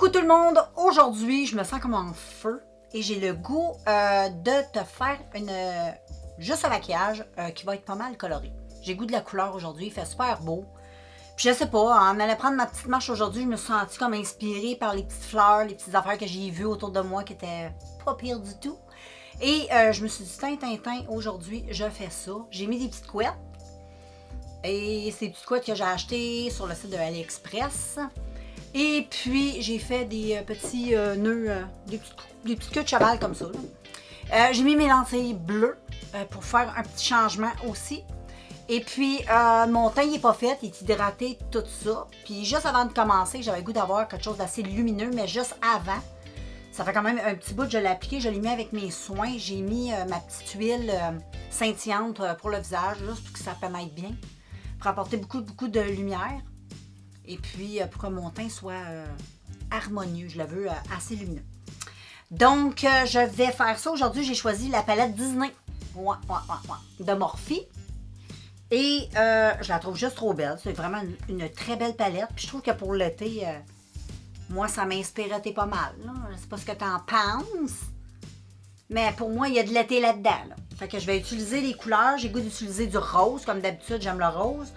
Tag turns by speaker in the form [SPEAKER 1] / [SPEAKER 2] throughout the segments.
[SPEAKER 1] Coucou tout le monde! Aujourd'hui, je me sens comme en feu et j'ai le goût de te faire juste un maquillage qui va être pas mal coloré. J'ai goût de la couleur aujourd'hui, il fait super beau. Puis je sais pas, en allant prendre ma petite marche aujourd'hui, je me suis sentie comme inspirée par les petites fleurs, les petites affaires que j'ai vues autour de moi qui étaient pas pires du tout. Et je me suis dit, tintin, aujourd'hui, je fais ça. J'ai mis des petites couettes. Et ces petites couettes que j'ai achetées sur le site de AliExpress. Et puis, j'ai fait des petits nœuds, des petites queues de cheval comme ça. J'ai mis mes lentilles bleues pour faire un petit changement aussi. Et puis, mon teint n'est pas fait, il est hydraté, tout ça. Puis, juste avant de commencer, j'avais le goût d'avoir quelque chose d'assez lumineux, mais juste avant. Ça fait quand même un petit bout que je l'ai appliqué, je l'ai mis avec mes soins. J'ai mis ma petite huile scintillante pour le visage, juste pour que ça pénètre bien. Pour apporter beaucoup de lumière. Et puis, pour que mon teint soit harmonieux, je le veux assez lumineux. Donc, je vais faire ça. Aujourd'hui, j'ai choisi la palette Disney de Morphe. Et je la trouve juste trop belle. C'est vraiment une très belle palette. Puis je trouve que pour l'été, moi, ça m'inspirait pas mal. Je sais pas ce que tu en penses. Mais pour moi, il y a de l'été là-dedans. Fait que je vais utiliser les couleurs. J'ai le goût d'utiliser du rose. Comme d'habitude, j'aime le rose.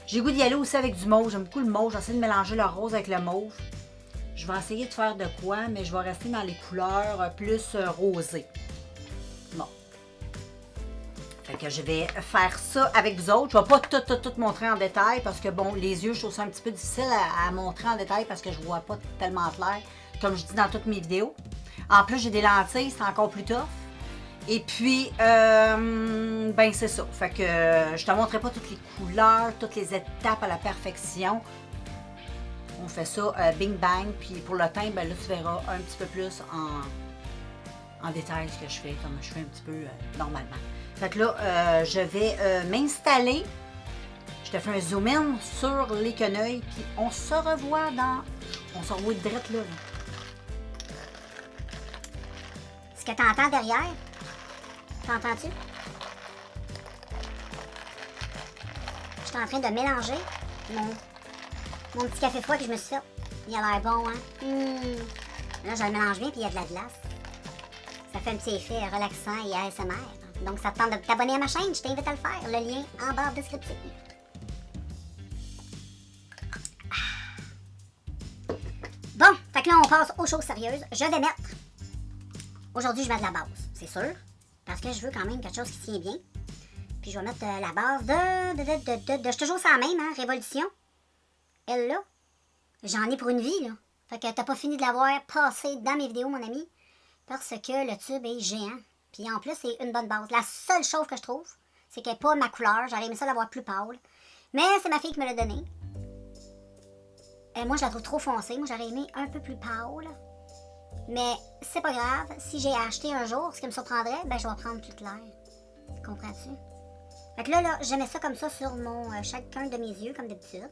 [SPEAKER 1] J'ai le goût d'y aller aussi avec du mauve. J'aime beaucoup le mauve. J'essaie de mélanger le rose avec le mauve. Je vais essayer de faire de quoi, mais je vais rester dans les couleurs plus rosées. Bon. Fait que je vais faire ça avec vous autres. Je ne vais pas tout montrer en détail parce que, bon, les yeux, je trouve ça un petit peu difficile à montrer en détail parce que je ne vois pas tellement clair, comme je dis dans toutes mes vidéos. En plus, j'ai des lentilles, c'est encore plus tough. Et puis, ben c'est ça. Fait que je te montrerai pas toutes les couleurs, toutes les étapes à la perfection. On fait ça bing bang. Puis pour le teint, ben là, tu verras un petit peu plus en détail ce que je fais, comme je fais un petit peu normalement. Fait que là, je vais m'installer. Je te fais un zoom in sur les quenouilles. Puis on se revoit direct là.
[SPEAKER 2] Ce que tu entends derrière, t'entends-tu? Je suis en train de mélanger mon petit café froid que je me suis fait. Il a l'air bon, hein? Là, je le mélange bien, puis il y a de la glace. Ça fait un petit effet relaxant et ASMR. Donc, ça te tente de t'abonner à ma chaîne, je t'invite à le faire. Le lien en barre descriptive. Bon, fait que là, on passe aux choses sérieuses. Je vais mettre... Aujourd'hui, je mets de la base, c'est sûr. Parce que je veux quand même quelque chose qui tient bien. Puis je vais mettre la base de je suis toujours ça même, hein, Révolution. Elle là, j'en ai pour une vie, là. Fait que t'as pas fini de l'avoir passé dans mes vidéos, mon ami. Parce que le tube est géant. Puis en plus, c'est une bonne base. La seule chose que je trouve, c'est qu'elle n'est pas ma couleur. J'aurais aimé ça l'avoir plus pâle. Mais c'est ma fille qui me l'a donné. Moi, je la trouve trop foncée. Moi, j'aurais aimé un peu plus pâle. Mais c'est pas grave. Si j'ai acheté un jour, ce qui me surprendrait, ben je vais prendre plus clair. Comprends-tu? Fait que là, je mets ça comme ça sur chacun de mes yeux, comme d'habitude.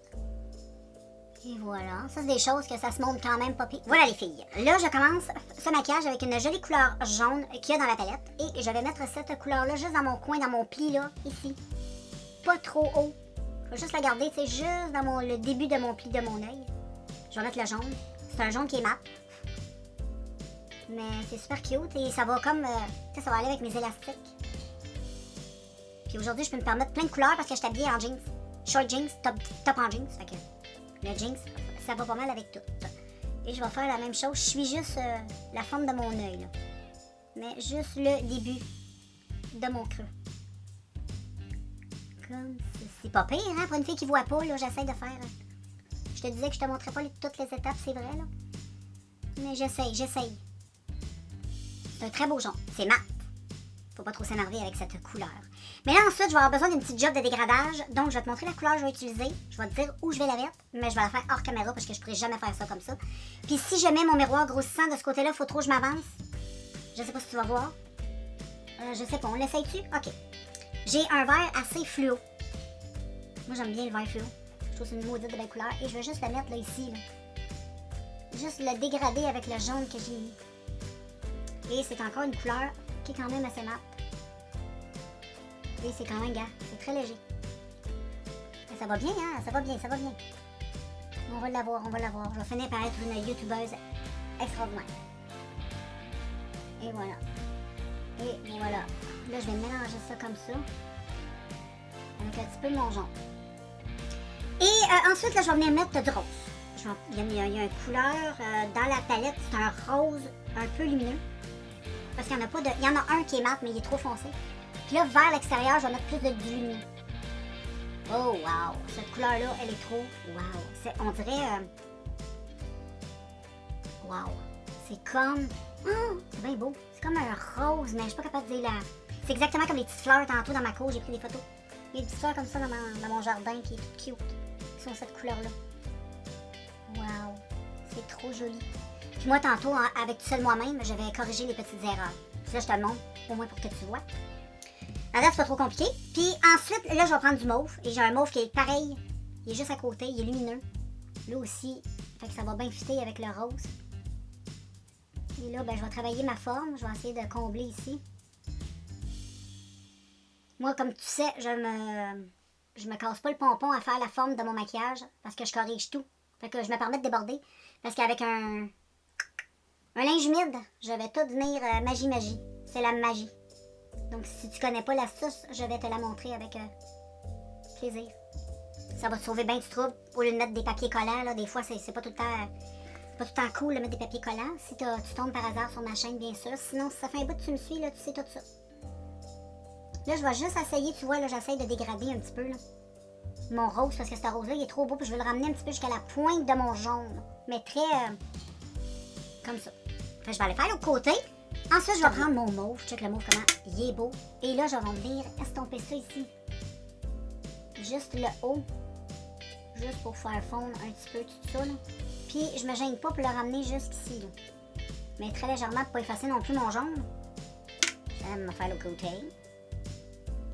[SPEAKER 2] Et voilà. Ça, c'est des choses que ça se montre quand même pas pire. Voilà, les filles. Là, je commence ce maquillage avec une jolie couleur jaune qu'il y a dans la palette. Et je vais mettre cette couleur-là juste dans mon coin, dans mon pli, là, ici. Pas trop haut. Je vais juste la garder, tu sais, juste dans le début de mon pli de mon œil. Je vais mettre le jaune. C'est un jaune qui est mat. Mais c'est super cute et ça va comme... tu sais, ça va aller avec mes élastiques. Puis aujourd'hui, je peux me permettre plein de couleurs parce que je suis habillée en jeans. Short jeans, top en jeans. Fait que le jeans, ça va pas mal avec tout. Et je vais faire la même chose. Je suis juste la forme de mon œil, là. Mais juste le début de mon creux. Comme c'est pas pire, hein? Pour une fille qui voit pas, là, j'essaie de faire... Je te disais que je te montrais pas toutes les étapes, c'est vrai, là. Mais j'essaye. C'est un très beau jaune. C'est mat. Faut pas trop s'énerver avec cette couleur. Mais là, ensuite, je vais avoir besoin d'une petite job de dégradage. Donc, je vais te montrer la couleur que je vais utiliser. Je vais te dire où je vais la mettre. Mais je vais la faire hors caméra parce que je pourrais jamais faire ça comme ça. Puis si je mets mon miroir grossissant de ce côté-là, faut trop que je m'avance. Je sais pas si tu vas voir. Je sais pas. On l'essaye-tu? OK. J'ai un vert assez fluo. Moi, j'aime bien le vert fluo. Je trouve que c'est une maudite de belle couleur. Et je vais juste la mettre là, ici. Là. Juste le dégrader avec le jaune que j'ai mis. Et c'est encore une couleur qui est quand même assez mat. Et c'est quand même, gars, c'est très léger. Mais ça va bien, hein? Ça va bien. On va l'avoir, on va l'avoir. Je vais finir par être une youtubeuse extraordinaire. Et voilà. Et voilà. Là, je vais mélanger ça comme ça. Avec un petit peu de mon jaune. Et ensuite, là, je vais venir mettre du rose. Il y a une couleur dans la palette. C'est un rose un peu lumineux. Parce qu'il y en a pas de... Il y en a un qui est mat, mais il est trop foncé. Puis là, vers l'extérieur, je vais mettre plus de lumineux. Oh, wow! Cette couleur-là, elle est trop... Wow! On dirait... Wow! C'est comme... Oh, c'est bien beau. C'est comme un rose, mais je suis pas capable de dire la... C'est exactement comme les petites fleurs tantôt dans ma cour. J'ai pris des photos. Il y a des petites fleurs comme ça dans mon jardin qui est tout cute. Qui sont cette couleur-là. Wow! C'est trop joli. Puis moi, tantôt, avec tout seul moi-même, je vais corriger les petites erreurs. Puis là, je te le montre, au moins pour que tu vois. Alors, c'est pas trop compliqué. Puis ensuite, là, je vais prendre du mauve. Et j'ai un mauve qui est pareil. Il est juste à côté, il est lumineux. Là aussi, fait que ça va bien fitter avec le rose. Et là, ben, je vais travailler ma forme. Je vais essayer de combler ici. Moi, comme tu sais, je me casse pas le pompon à faire la forme de mon maquillage parce que je corrige tout. Fait que je me permets de déborder. Parce qu'avec un linge humide, je vais tout venir magie. C'est la magie. Donc, si tu connais pas l'astuce, je vais te la montrer avec plaisir. Ça va te sauver bien du trouble. Au lieu de mettre des papiers collants, là, des fois, c'est pas tout le temps cool de mettre des papiers collants. Si tu tombes par hasard sur ma chaîne, bien sûr. Sinon, si ça fait un bout que tu me suis, là, tu sais tout ça. Là, je vais juste essayer, tu vois, là, j'essaye de dégrader un petit peu, là, mon rose, parce que ce rose-là, il est trop beau, puis je vais le ramener un petit peu jusqu'à la pointe de mon jaune. Mais très... comme ça. Fait que je vais aller faire l'autre côté. Ensuite, je vais prendre mon mauve. Check le mauve, comment il est beau. Et là, je vais venir estomper ça ici. Juste le haut. Juste pour faire fondre un petit peu tout ça, là. Puis, je me gêne pas pour le ramener jusqu'ici, là. Mais très légèrement pour pas effacer non plus mon jaune. Ça va me faire le côté.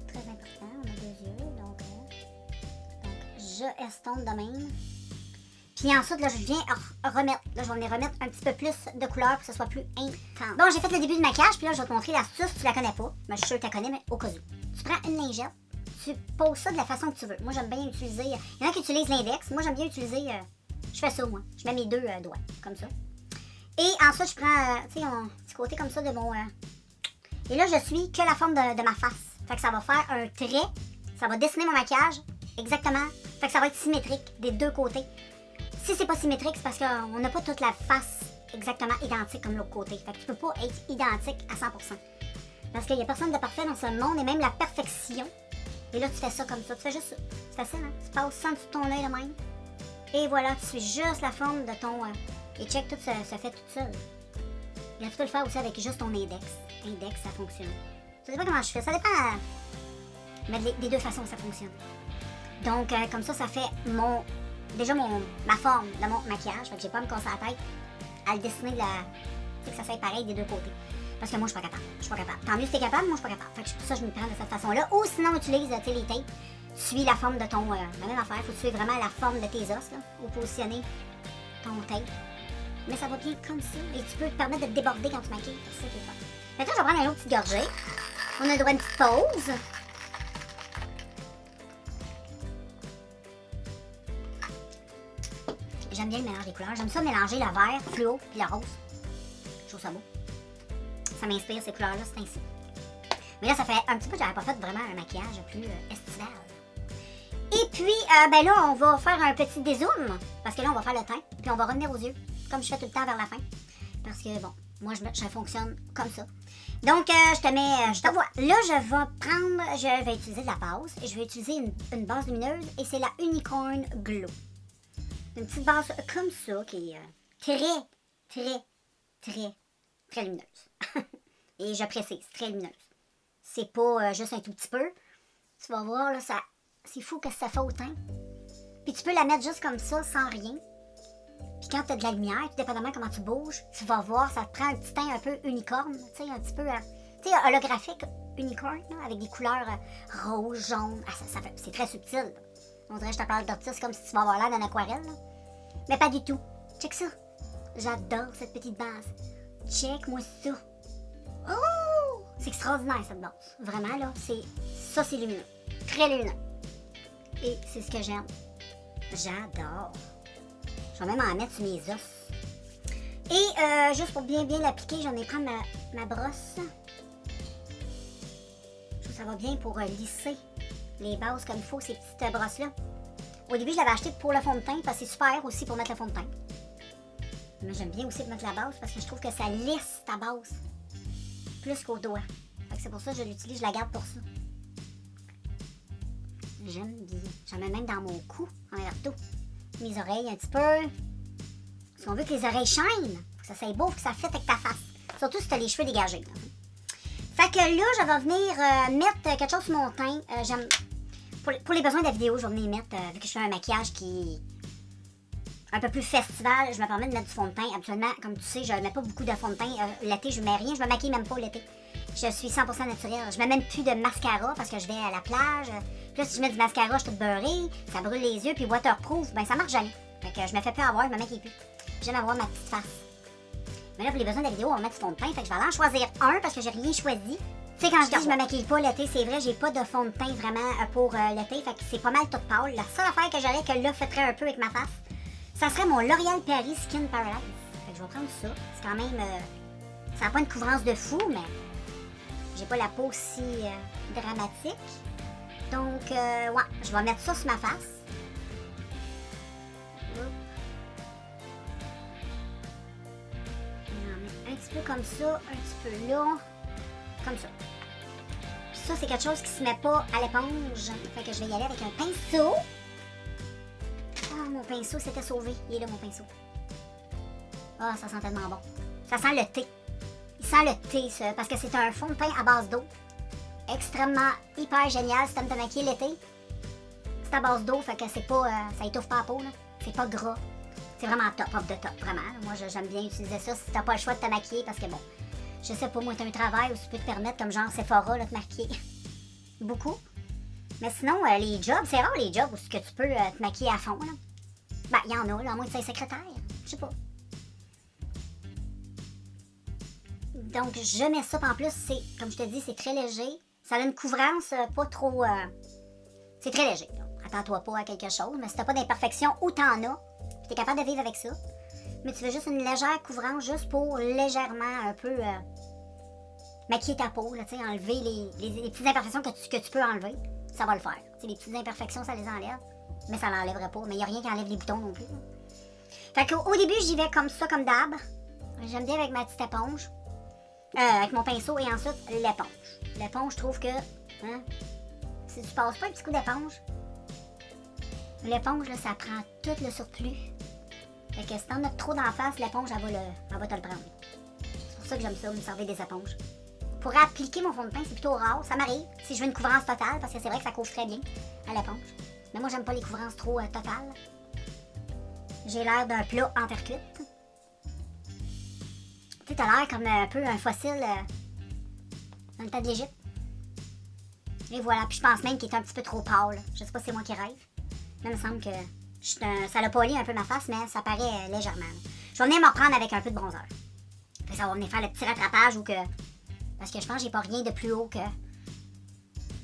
[SPEAKER 2] Très important, on a 2 yeux, donc je estompe de même. Puis ensuite, là, je viens remettre. Là, je vais venir remettre un petit peu plus de couleur pour que ce soit plus intense. Bon, j'ai fait le début du maquillage, puis là, je vais te montrer l'astuce. Tu la connais pas, mais je suis sûre que tu la connais, mais au cas où. Tu prends une lingette, tu poses ça de la façon que tu veux. Moi, j'aime bien utiliser... Il y en a qui utilisent l'index. Moi, j'aime bien utiliser... je fais ça, moi. Je mets mes 2 doigts, comme ça. Et ensuite, je prends, tu sais, un petit côté comme ça de mon... Et là, je suis que la forme de ma face. Fait que ça va faire un trait. Ça va dessiner mon maquillage. Exactement. Fait que ça va être symétrique des 2 côtés. Si c'est pas symétrique, c'est parce qu'on n'a pas toute la face exactement identique comme l'autre côté. Fait que tu peux pas être identique à 100%. Parce qu'il y a personne de parfait dans ce monde, et même la perfection. Et là, tu fais ça comme ça. Tu fais juste ça. C'est facile, hein? Tu passes ça en dessous de ton œil de même. Et voilà, tu suis juste la forme de ton... et check, tout ça fait tout seul. Et là, tu peux le faire aussi avec juste ton index. Index, ça fonctionne. Ça dépend comment je fais. Ça dépend... mais des 2 façons, ça fonctionne. Donc, comme ça fait ma forme de mon maquillage. Fait que j'ai pas à me casser la tête à le dessiner que ça soit pareil des 2 côtés. Parce que moi, je suis pas capable. Je suis pas capable. Tant mieux si t'es capable, moi, je suis pas capable. Fait que pour ça, je me prends de cette façon-là. Ou sinon, utilise les tapes. Tu suis la forme de ton... la même affaire. Faut que tu suives vraiment la forme de tes os, là. Ou positionner ton tape. Mais ça va bien comme ça. Et tu peux te permettre de déborder quand tu maquilles. C'est ça qui est fun. Maintenant, je vais prendre une autre petite gorgée. On a le droit à une petite pause. J'aime bien le mélange des couleurs. J'aime ça mélanger le vert, fluo et le rose. Je trouve ça beau. Ça m'inspire ces couleurs-là, c'est ainsi. Mais là, ça fait un petit peu que j'avais pas fait vraiment un maquillage plus estival. Et puis, ben là, on va faire un petit dézoom. Parce que là, on va faire le teint. Puis on va revenir aux yeux. Comme je fais tout le temps vers la fin. Parce que, bon, moi, je fonctionne comme ça. Donc, je te vois. Là, je vais utiliser de la base. Et je vais utiliser une base lumineuse. Et c'est la Unicorn Glow. Une petite base comme ça qui est très lumineuse. Et je précise, très lumineuse. C'est pas juste un tout petit peu. Tu vas voir, là, c'est fou que ça fait au teint. Puis tu peux la mettre juste comme ça, sans rien. Puis quand tu as de la lumière, tout dépendamment comment tu bouges, tu vas voir, ça te prend un petit teint un peu unicorne. Tu sais, un petit peu, holographique unicorn, là, avec des couleurs rouge, jaune. Ah, c'est très subtil. On dirait que je te parle d'artiste comme si tu vas avoir l'air d'un aquarelle. Là. Mais pas du tout. Check ça. J'adore cette petite base. Check-moi ça. Oh! C'est extraordinaire, cette base. Vraiment, là, c'est lumineux. Très lumineux. Et c'est ce que j'aime. J'adore. Je vais même en mettre sur mes os. Et juste pour bien l'appliquer, j'en ai prendre ma brosse. Je trouve que ça va bien pour lisser les bases comme il faut, ces petites brosses-là. Au début, je l'avais acheté pour le fond de teint parce que c'est super aussi pour mettre le fond de teint. Mais j'aime bien aussi pour mettre la base parce que je trouve que ça lisse ta base plus qu'au doigt. C'est pour ça que je l'utilise, je la garde pour ça. J'aime bien. J'en mets même dans mon cou, envers tout. Mes oreilles un petit peu. Parce qu'on veut que les oreilles chaînent. Faut que ça soit beau, faut que ça fitte avec ta face. Surtout si tu as les cheveux dégagés. Fait que là, je vais venir mettre quelque chose sur mon teint. J'aime. Pour les besoins de la vidéo, je vais venir mettre, vu que je fais un maquillage qui est un peu plus festival, je me permets de mettre du fond de teint. Absolument, comme tu sais, je ne mets pas beaucoup de fond de teint. L'été, je ne mets rien, je me maquille même pas l'été. Je suis 100% naturelle. Je mets même plus de mascara parce que je vais à la plage. Puis là, si je mets du mascara, je suis toute beurrée, ça brûle les yeux, puis waterproof, ben ça marche jamais. Fait que je me fais plus avoir, je me maquille plus. J'aime avoir ma petite face. Mais là, pour les besoins de la vidéo, on va mettre du fond de teint, fait que je vais aller en choisir un parce que j'ai rien choisi. Tu sais, quand je dis que je me maquille pas l'été, c'est vrai, j'ai pas de fond de teint vraiment pour l'été, fait que c'est pas mal toute pâle. La seule affaire que j'aurais que là fêterait un peu avec ma face, ça serait mon L'Oréal Paris Skin Paradise. Fait que je vais prendre ça. C'est quand même... ça n'a pas une couvrance de fou, mais j'ai pas la peau si dramatique. Donc, ouais, je vais mettre ça sur ma face. Un petit peu comme ça, un petit peu là, comme ça. Puis ça, c'est quelque chose qui se met pas à l'éponge. Fait que je vais y aller avec un pinceau. Ah, mon pinceau s'était sauvé. Il est là, mon pinceau. Ah, ça sent tellement bon. Ça sent le thé. Il sent le thé, ça, parce que c'est un fond de teint à base d'eau. Extrêmement, hyper génial si t'aimes te maquiller l'été. C'est à base d'eau, fait que c'est pas... ça étouffe pas la peau, là. C'est pas gras. C'est vraiment top, of the top, vraiment. Moi, j'aime bien utiliser ça si t'as pas le choix de te maquiller, parce que bon, je sais pas, moi, t'as un travail où tu peux te permettre, comme genre Sephora, là, de te maquiller. Beaucoup. Mais sinon, les jobs, c'est rare les jobs où que tu peux te maquiller à fond, là. Ben, il y en a, là, à moins que tu sois secrétaire. Je sais pas. Donc, je mets ça, en plus, c'est, comme je te dis, c'est très léger. Ça a une couvrance pas trop... c'est très léger, là. Attends-toi pas à quelque chose, mais si t'as pas d'imperfection ou t'en as, puis t'es capable de vivre avec ça, mais tu veux juste une légère couvrance, juste pour légèrement un peu maquiller ta peau, là, tu sais, enlever les petites imperfections que tu peux enlever, ça va le faire. Tu sais, les petites imperfections, ça les enlève, mais ça l'enlèverait pas, mais y a rien qui enlève les boutons non plus. Là. Fait qu'au début, j'y vais comme ça, comme d'hab. J'aime bien avec ma petite éponge, avec mon pinceau, et ensuite l'éponge. L'éponge, je trouve que, hein, si tu passes pas un petit coup d'éponge, l'éponge, là, ça prend tout le surplus. Fait que si t'en as trop d'en face, l'éponge, elle va te le prendre. C'est pour ça que j'aime ça, me servir des éponges. Pour appliquer mon fond de teint, c'est plutôt rare. Ça m'arrive si je veux une couvrance totale, parce que c'est vrai que ça couvre très bien à l'éponge. Mais moi, j'aime pas les couvrances trop totales. J'ai l'air d'un plat en terre cuite. Tu sais, t'as l'air comme un peu un fossile dans le temps de l'Égypte. Et voilà, puis je pense même qu'il est un petit peu trop pâle. Je sais pas si c'est moi qui rêve. Mais il me semble que ça l'a poli un peu ma face, mais ça paraît légèrement. Je vais venir m'en prendre avec un peu de bronzer. Fait que ça va venir faire le petit rattrapage ou que... Parce que je pense que j'ai pas rien de plus haut que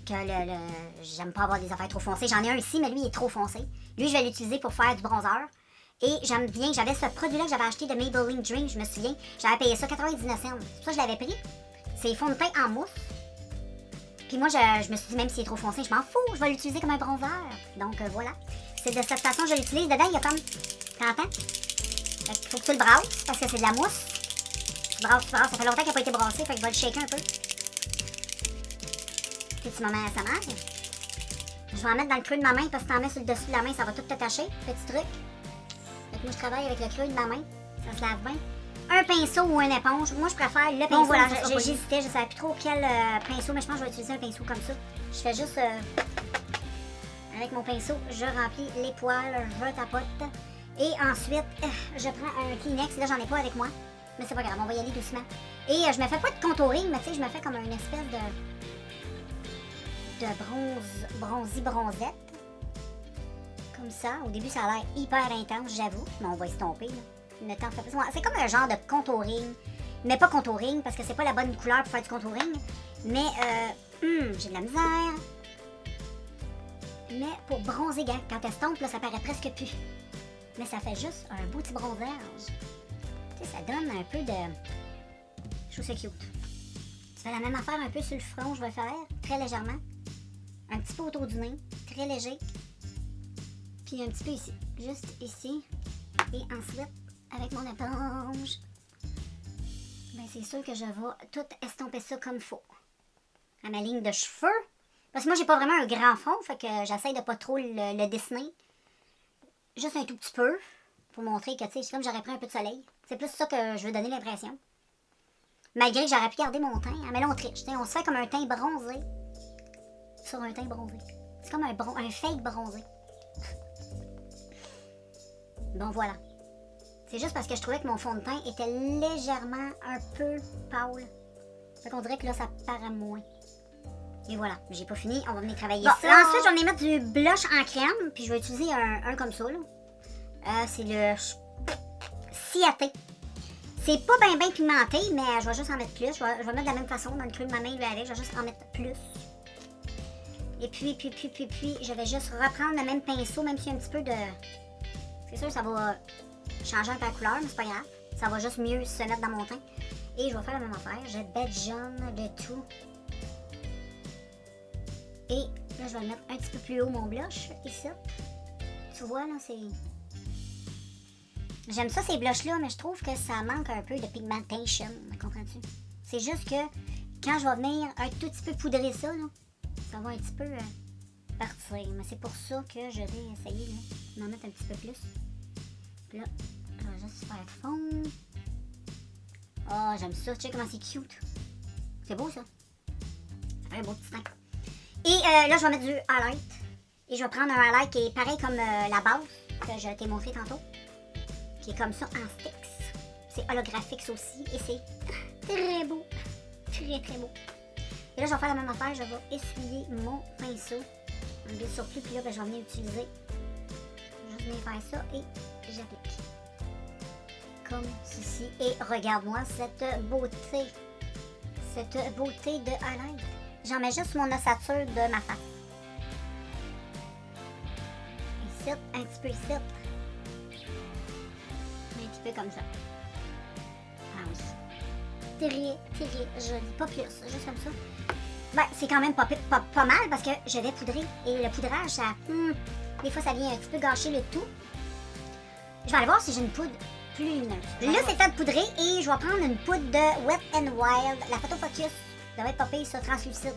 [SPEAKER 2] j'aime pas avoir des affaires trop foncées. J'en ai un ici, mais lui, il est trop foncé. Lui, je vais l'utiliser pour faire du bronzer. Et j'aime bien, j'avais ce produit-là que j'avais acheté de Maybelline Dream, je me souviens. J'avais payé ça 99 cents. C'est pour ça que je l'avais pris. C'est fond de teint en mousse. Puis moi, je me suis dit, même s'il est trop foncé, je m'en fous, je vais l'utiliser comme un bronzer. Donc voilà. C'est de cette façon que je l'utilise. Dedans, il y a comme... T'entends? Il faut que tu le brasses, parce que c'est de la mousse. Tu brasses. Ça fait longtemps qu'il n'a pas été brassé, fait que je vais le shaker un peu. Petit moment à sa mère. Je vais en mettre dans le creux de ma main, parce que si t'en mets sur le dessus de la main, ça va tout t'attacher. Petit truc. Fait que moi, je travaille avec le creux de ma main. Ça se lave bien. Un pinceau ou une éponge. Moi, je préfère le pinceau. Bon, voilà, j'hésitais, je savais plus trop quel pinceau, mais je pense que je vais utiliser un pinceau comme ça. Je fais juste... avec mon pinceau, je remplis les poils, je tapote. Et ensuite, je prends un Kleenex. Là, j'en ai pas avec moi. Mais c'est pas grave, on va y aller doucement. Et je me fais pas de contouring, mais tu sais, je me fais comme une espèce de bronzette. Comme ça. Au début, ça a l'air hyper intense, j'avoue. Mais on va estomper, là. Le temps fait plus. C'est comme un genre de contouring. Mais pas contouring, parce que c'est pas la bonne couleur pour faire du contouring. Mais, j'ai de la misère. Mais pour bronzer, quand t'estompes, là, ça paraît presque plus. Mais ça fait juste un beau petit bronzage. Tu sais, ça donne un peu de... Je trouve ça cute. Tu fais la même affaire un peu sur le front, je vais faire, très légèrement. Un petit peu autour du nez, très léger. Puis un petit peu ici, juste ici. Et ensuite, avec mon éponge, ben c'est sûr que je vais tout estomper ça comme il faut. À ma ligne de cheveux. Parce que moi, j'ai pas vraiment un grand fond, fait que j'essaie de pas trop le dessiner. Juste un tout petit peu, pour montrer que, tu sais, c'est comme j'aurais pris un peu de soleil. C'est plus ça que je veux donner l'impression. Malgré que j'aurais pu garder mon teint. Mais là, on triche. On se fait comme un teint bronzé sur un teint bronzé. C'est comme un fake bronzé. Bon, voilà. C'est juste parce que je trouvais que mon fond de teint était légèrement un peu pâle. Fait qu'on dirait que là, ça paraît moins. Et voilà, j'ai pas fini. On va venir travailler ça. Là, ensuite, je vais venir mettre du blush en crème. Puis je vais utiliser un comme ça, là. C'est le Ciaté. C'est pas bien pimenté, mais je vais juste en mettre plus. Je vais mettre de la même façon dans le creux de ma main, avec. Je vais juste en mettre plus. Et puis, je vais juste reprendre le même pinceau, même s'il y a un petit peu de... C'est sûr, ça va changer un peu la couleur, mais c'est pas grave. Ça va juste mieux se mettre dans mon teint. Et je vais faire la même affaire. Je badigeonne de tout. Et là, je vais le mettre un petit peu plus haut, mon blush, ici. Tu vois, là, c'est... J'aime ça, ces blushs-là, mais je trouve que ça manque un peu de pigmentation, comprends-tu? C'est juste que quand je vais venir un tout petit peu poudrer ça, là, ça va un petit peu partir. Mais c'est pour ça que je vais essayer d'en mettre un petit peu plus. Puis là, je vais juste faire fondre. Oh, j'aime ça. Tu sais comment c'est cute? C'est beau, ça. Ça fait un beau petit teint. Et là, je vais mettre du highlight. Et je vais prendre un highlight qui est pareil comme la base que je t'ai montré tantôt. Qui est comme ça en sticks. C'est holographique aussi. Et c'est très beau. Très, très beau. Et là, je vais faire la même affaire. Je vais essuyer mon pinceau. Un surplus. Puis là, ben, je vais venir utiliser. Je vais venir faire ça et j'applique. Comme ceci. Et regarde-moi cette beauté. Cette beauté de highlight. J'en mets juste sur mon ossature de ma face. Ici, un petit peu ici. Un petit peu comme ça. Ah oui. Très joli. Pas plus, juste comme ça. Ben, c'est quand même pas mal parce que je vais poudrer. Et le poudrage, ça... des fois, ça vient un petit peu gâcher le tout. Je vais aller voir si j'ai une poudre plus lumineuse. Là, c'est temps de poudrer et je vais prendre une poudre de Wet n Wild. La Photo Focus devrait être popée sur translucide.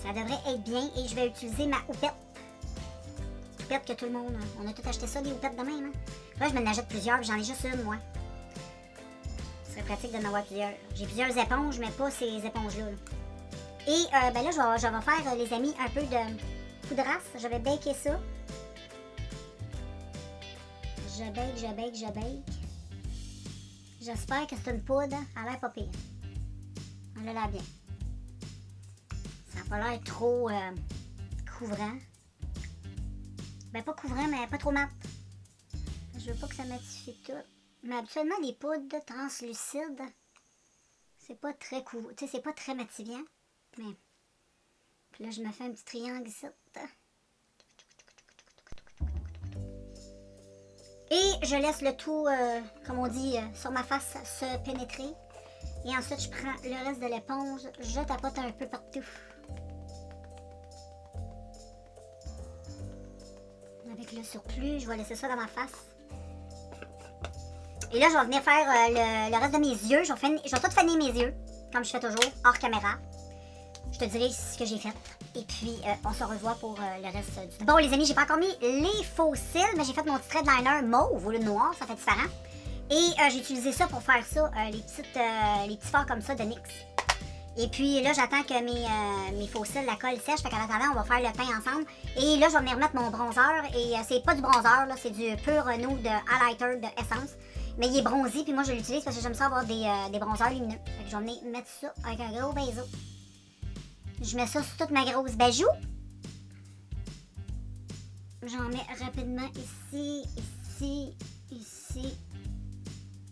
[SPEAKER 2] Ça devrait être bien et je vais utiliser ma houppette. Houppette que tout le monde... On a tout acheté ça, des houpettes de même. Hein? Là, je m'en achète plusieurs, j'en ai juste une, moi. Ce serait pratique de en avoir plusieurs. J'ai plusieurs éponges, mais pas ces éponges-là. Et ben là, je vais faire, les amis, un peu de poudrasse. Je vais baker ça. Je bake. J'espère que c'est une poudre. Elle a l'air pas pire. Elle a l'air bien. Ça n'a pas l'air trop couvrant. Ben pas couvrant, mais pas trop mat. Je veux pas que ça matifie tout. Mais habituellement, les poudres translucides, c'est pas très couvrant. Tu sais, c'est pas très matifiant. Mais... Puis là, je me fais un petit triangle ici. Et je laisse le tout, comme on dit, sur ma face se pénétrer. Et ensuite, je prends le reste de l'éponge, je tapote un peu partout. Avec le surplus, je vais laisser ça dans ma face. Et là, je vais venir faire le reste de mes yeux. Je vais tout faner mes yeux, comme je fais toujours, hors caméra. Je te dirai ce que j'ai fait. Et puis, on se revoit pour le reste du temps. Bon, les amis, j'ai pas encore mis les faux cils, mais j'ai fait mon petit liner mauve au lieu de noir, ça fait différent. Et j'ai utilisé ça pour faire ça, les petits fards comme ça de NYX. Et puis là, j'attends que mes faux cils, la colle sèche, fait qu'en attendant, on va faire le teint ensemble. Et là, je vais venir remettre mon bronzer, et c'est pas du bronzer, là, c'est du pur nude highlighter de Essence. Mais il est bronzé, puis moi, je l'utilise parce que j'aime ça avoir des bronzers lumineux. Fait que je vais venir mettre ça avec un gros baiseau. Je mets ça sur toute ma grosse bijou. J'en mets rapidement ici.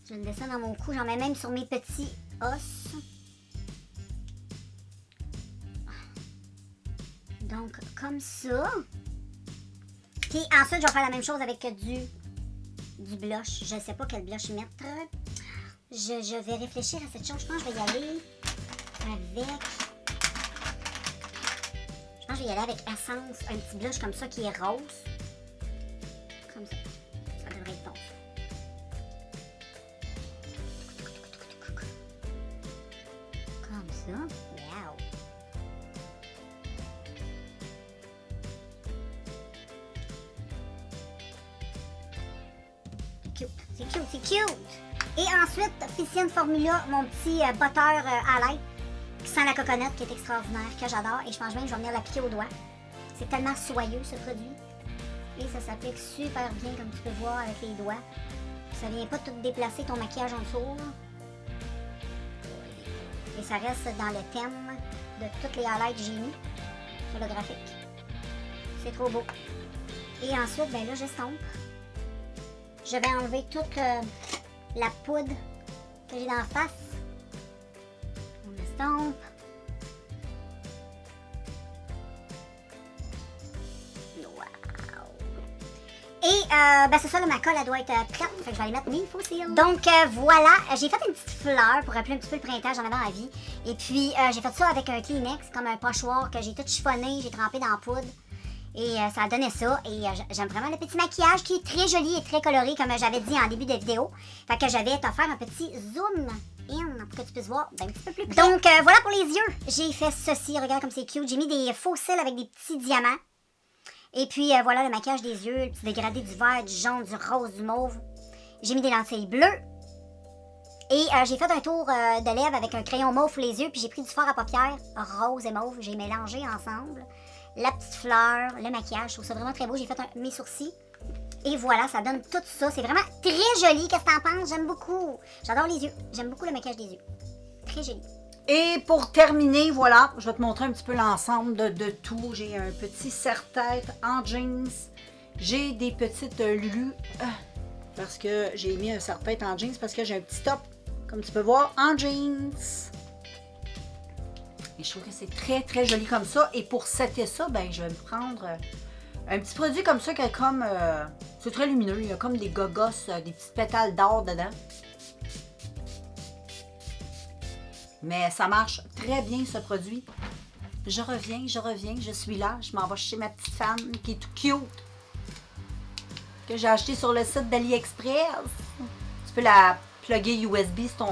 [SPEAKER 2] Je le descends dans mon cou. J'en mets même sur mes petits os. Donc, comme ça. Puis ensuite, je vais faire la même chose avec du du blush. Je ne sais pas quel blush mettre. Je vais réfléchir à cette chose. Je pense que je vais y aller avec... Je pense que je vais y aller avec Essence. Un petit blush comme ça qui est rose. Comme ça. Ça devrait être bon. Comme ça. Wow. Cute. C'est cute, c'est cute. Et ensuite, Ficine Formula, mon petit butter à lait qui sent la coconut, qui est extraordinaire, que j'adore. Et je pense même que je vais venir l'appliquer au doigt. C'est tellement soyeux, ce produit. Et ça s'applique super bien, comme tu peux voir, avec les doigts. Ça vient pas tout déplacer ton maquillage en dessous. Et ça reste dans le thème de toutes les highlights que j'ai mis sur le graphique. C'est trop beau. Et ensuite, ben là, j'estompe. Je vais enlever toute la poudre que j'ai dans la face. On estompe. Wow! Et ben c'est ça, là, ma colle, elle doit être prête. Fait que je vais aller mettre mes fossiles. Donc voilà, j'ai fait une petite fleur pour rappeler un petit peu le printemps, j'en avais envie. Et puis j'ai fait ça avec un Kleenex, comme un pochoir que j'ai tout chiffonné, j'ai trempé dans la poudre. Et ça a donné ça. Et j'aime vraiment le petit maquillage qui est très joli et très coloré, comme j'avais dit en début de vidéo. Fait que j'avais t'offert un petit zoom in pour que tu puisses voir un petit peu plus près. Donc voilà pour les yeux. J'ai fait ceci, regarde comme c'est cute. J'ai mis des faux cils avec des petits diamants. Et puis voilà le maquillage des yeux, le petit dégradé du vert, du jaune, du rose, du mauve. J'ai mis des lentilles bleues. Et j'ai fait un tour de lèvres avec un crayon mauve pour les yeux. Puis j'ai pris du fard à paupières rose et mauve. J'ai mélangé ensemble. La petite fleur, le maquillage, je trouve ça vraiment très beau. J'ai fait mes sourcils. Et voilà, ça donne tout ça. C'est vraiment très joli. Qu'est-ce que t'en penses? J'aime beaucoup. J'adore les yeux. J'aime beaucoup le maquillage des yeux. Très joli.
[SPEAKER 1] Et pour terminer, voilà, je vais te montrer un petit peu l'ensemble de tout. J'ai un petit serre-tête en jeans. J'ai des petites Lulu parce que j'ai mis un serre-tête en jeans parce que j'ai un petit top, comme tu peux voir, en jeans. Et je trouve que c'est très, très joli comme ça. Et pour setter ça, ben, je vais me prendre un petit produit comme ça qui est comme... c'est très lumineux. Il y a comme des gogos, des petites pétales d'or dedans. Mais ça marche très bien, ce produit. Je reviens, je suis là. Je m'en vais chez ma petite femme qui est tout cute. Que j'ai acheté sur le site d'AliExpress. Tu peux la plugger USB sur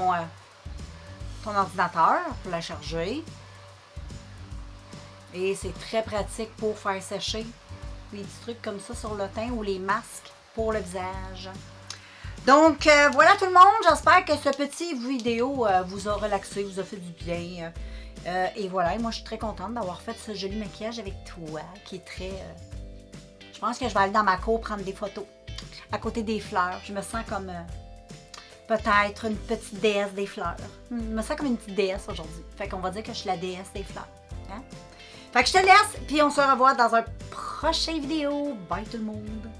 [SPEAKER 1] ton ordinateur pour la charger. Et c'est très pratique pour faire sécher des petits trucs comme ça sur le teint ou les masques pour le visage. Donc voilà tout le monde, j'espère que ce petit vidéo vous a relaxé, vous a fait du bien. Et voilà, et moi je suis très contente d'avoir fait ce joli maquillage avec toi qui est très... je pense que je vais aller dans ma cour prendre des photos à côté des fleurs. Je me sens comme peut-être une petite déesse des fleurs. Je me sens comme une petite déesse aujourd'hui. Fait qu'on va dire que je suis la déesse des fleurs. Hein? Fait que je te laisse, puis on se revoit dans un prochain vidéo. Bye tout le monde!